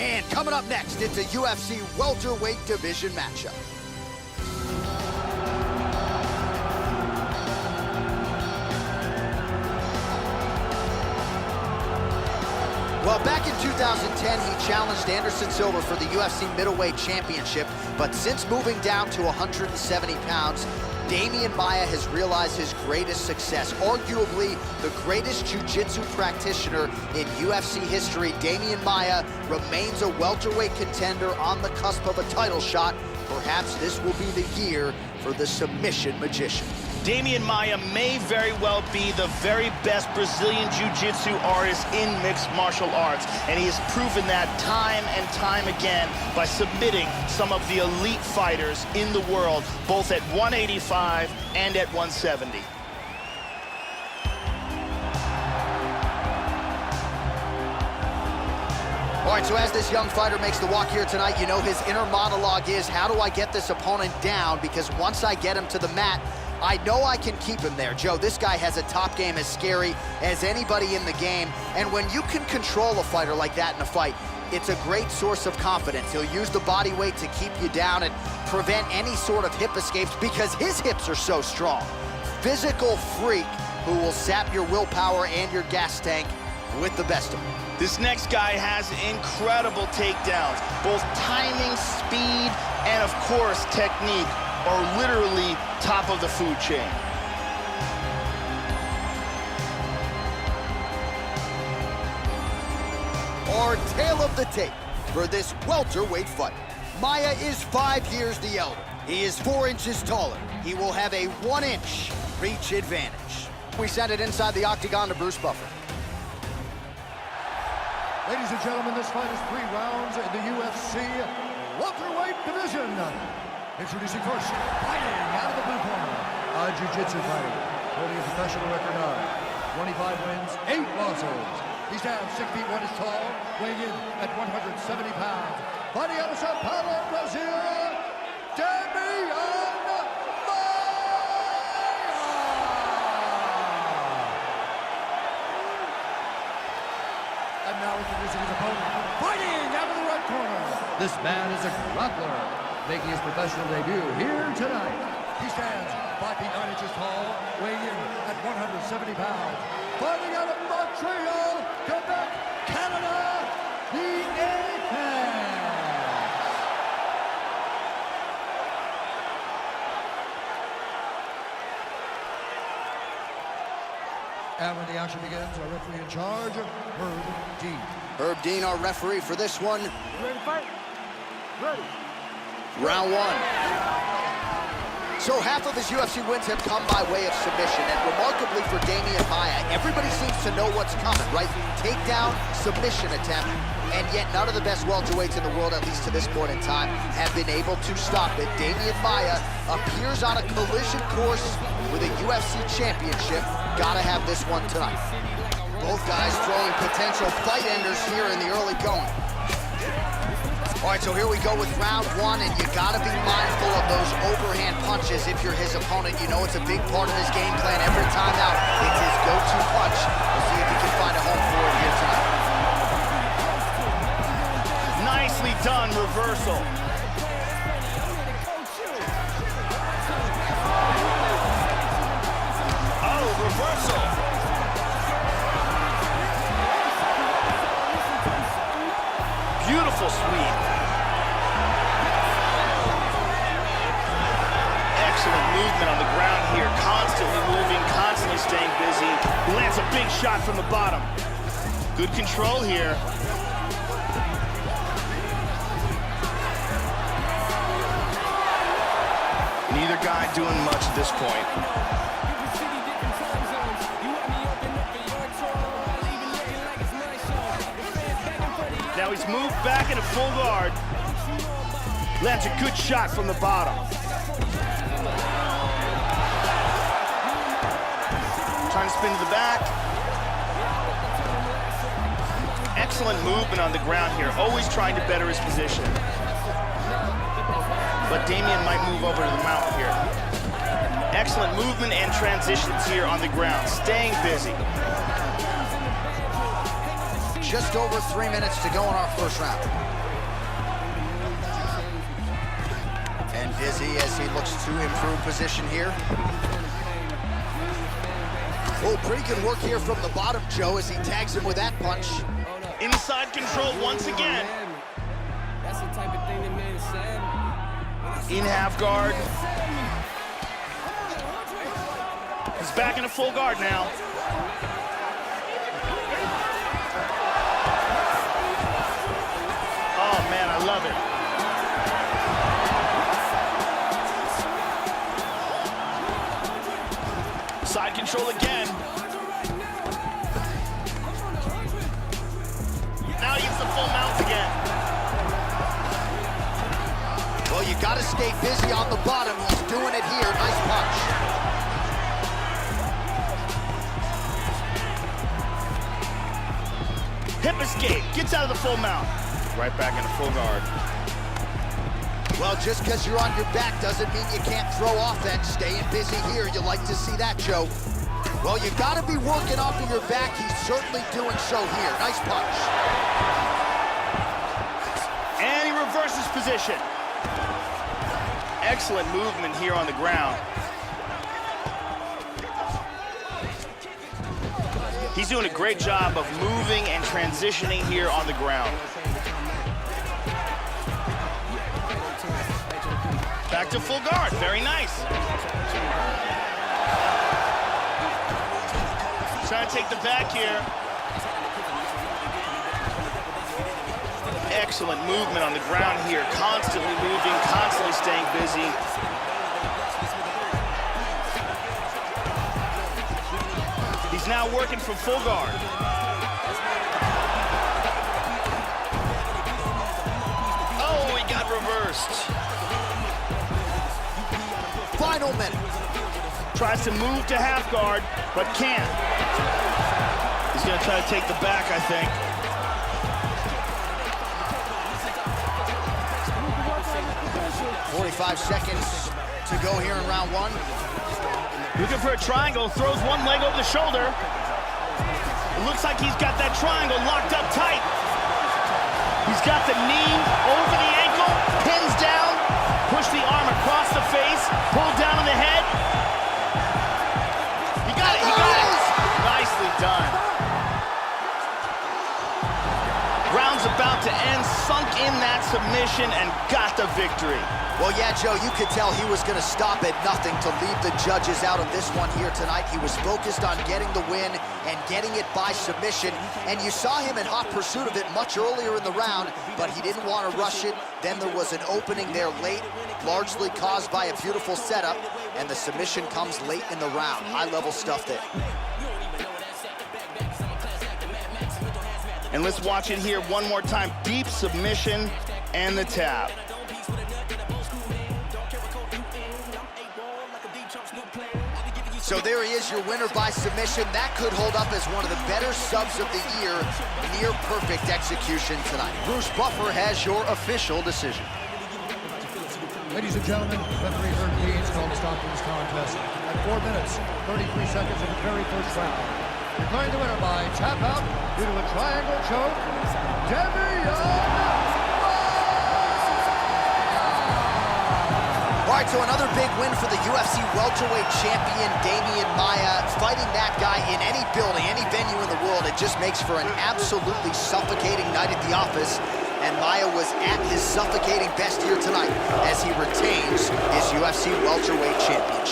And coming up next, it's a UFC welterweight division matchup. Well, back in 2010, he challenged Anderson Silva for the UFC middleweight championship, but since moving down to 170 pounds, Demian Maia has realized his greatest success. Arguably the greatest jiu-jitsu practitioner in UFC history, Demian Maia remains a welterweight contender on the cusp of a title shot. Perhaps this will be the year for the submission magician. Demian Maia may very well be the very best Brazilian jiu-jitsu artist in mixed martial arts, and he has proven that time and time again by submitting some of the elite fighters in the world, both at 185 and at 170. All right, so as this young fighter makes the walk here tonight, you know his inner monologue is, how do I get this opponent down? Because once I get him to the mat, I know I can keep him there. Joe, this guy has a top game as scary as anybody in the game. And when you can control a fighter like that in a fight, it's a great source of confidence. He'll use the body weight to keep you down and prevent any sort of hip escapes because his hips are so strong. Physical freak who will sap your willpower and your gas tank with the best of them. This next guy has incredible takedowns. Both timing, speed, and of course, technique are literally top of the food chain. Our tale of the tape for this welterweight fight. Maia is 5 years the elder. He is 4 inches taller. He will have a 1-inch reach advantage. We send it inside the octagon to Bruce Buffer. Ladies and gentlemen, this fight is 3 rounds in the UFC welterweight division. Introducing first, fighting out of the blue corner, a jiu-jitsu fighter, holding a professional record of 25 wins, 8 losses. He stands 6 feet 1 inch tall, weighing in at 170 pounds. Fighting out of Sao Paulo, Brazil, Demian Maia! And now introducing his opponent, fighting out of the right corner. This man is a grappler, making his professional debut here tonight. He stands 5 feet 9 inches tall, weighing in at 170 pounds. Fighting out of Montreal, Quebec, Canada, the Apex. And when the action begins, our referee in charge, Herb Dean. Herb Dean, our referee for this one. You ready to fight? Ready. Round 1. So half of his UFC wins have come by way of submission, and remarkably for Demian Maia, everybody seems to know what's coming, right? Takedown, submission attempt, and yet none of the best welterweights in the world, at least to this point in time, have been able to stop it. Demian Maia appears on a collision course with a UFC championship. Gotta have this one tonight. Both guys throwing potential fight enders here in the early going. All right, so here we go with round 1, and you gotta be mindful of those overhand punches if you're his opponent. You know it's a big part of his game plan. Every time out, it's his go-to punch. We'll see if he can find a home for it here tonight. Nicely done, reversal. Oh, reversal. Beautiful sweep. Excellent movement on the ground here. Constantly moving, constantly staying busy. Lands a big shot from the bottom. Good control here. Neither guy doing much at this point. Now he's moved back into full guard. Lands a good shot from the bottom. Trying to spin to the back. Excellent movement on the ground here. Always trying to better his position. But Demian might move over to the mount here. Excellent movement and transitions here on the ground. Staying busy. just over 3 minutes to go in our first round. And Dizzy as he looks to improve position here. Oh, pretty good work here from the bottom, Joe, as he tags him with that punch. Inside control once again. That's the type of thing that man said. In half guard. He's back in a full guard now. Oh, man, I love it. Side control again. Now he gets the full mount again. Well, you got to stay busy on the bottom. He's doing it here. Nice punch. Hip escape. Gets out of the full mount. Right back into full guard. Well, just because you're on your back doesn't mean you can't throw offense. Staying busy here, you like to see that, Joe. Well, you got to be working off of your back. He's certainly doing so here. Nice punch. And he reverses position. Excellent movement here on the ground. He's doing a great job of moving and transitioning here on the ground. Back to full guard, very nice. Trying to take the back here. Excellent movement on the ground here, constantly moving, constantly staying busy. He's now working from full guard. Oh, he got reversed. Final minute. Tries to move to half guard, but can't. He's gonna try to take the back, I think. 45 seconds to go here in round one. Looking for a triangle, throws one leg over the shoulder. It looks like he's got that triangle locked up tight. He's got the knee over the ankle, pins down, push the arm across the face, pull down on the head. He got it, he got it. Nicely done. Round's about to end, sunk in that submission and got the victory. Well, yeah, Joe, you could tell he was going to stop at nothing to leave the judges out of this one here tonight. He was focused on getting the win and getting it by submission. And you saw him in hot pursuit of it much earlier in the round, but he didn't want to rush it. Then there was an opening there late, largely caused by a beautiful setup, and the submission comes late in the round. High-level stuff there. And let's watch it here one more time. Deep submission and the tap. So there he is, your winner by submission. That could hold up as one of the better subs of the year. Near perfect execution tonight. Bruce Buffer has your official decision. Ladies and gentlemen, referee Herb Dean's called a stop to this contest at 4 minutes, 33 seconds of the very first round. Declaring the winner by tap out due to a triangle choke, Damian. All right, so another big win for the UFC welterweight champion, Damian Maia. Fighting that guy in any building, any venue in the world, it just makes for an absolutely suffocating night at the office. And Maia was at his suffocating best here tonight as he retains his UFC welterweight champion.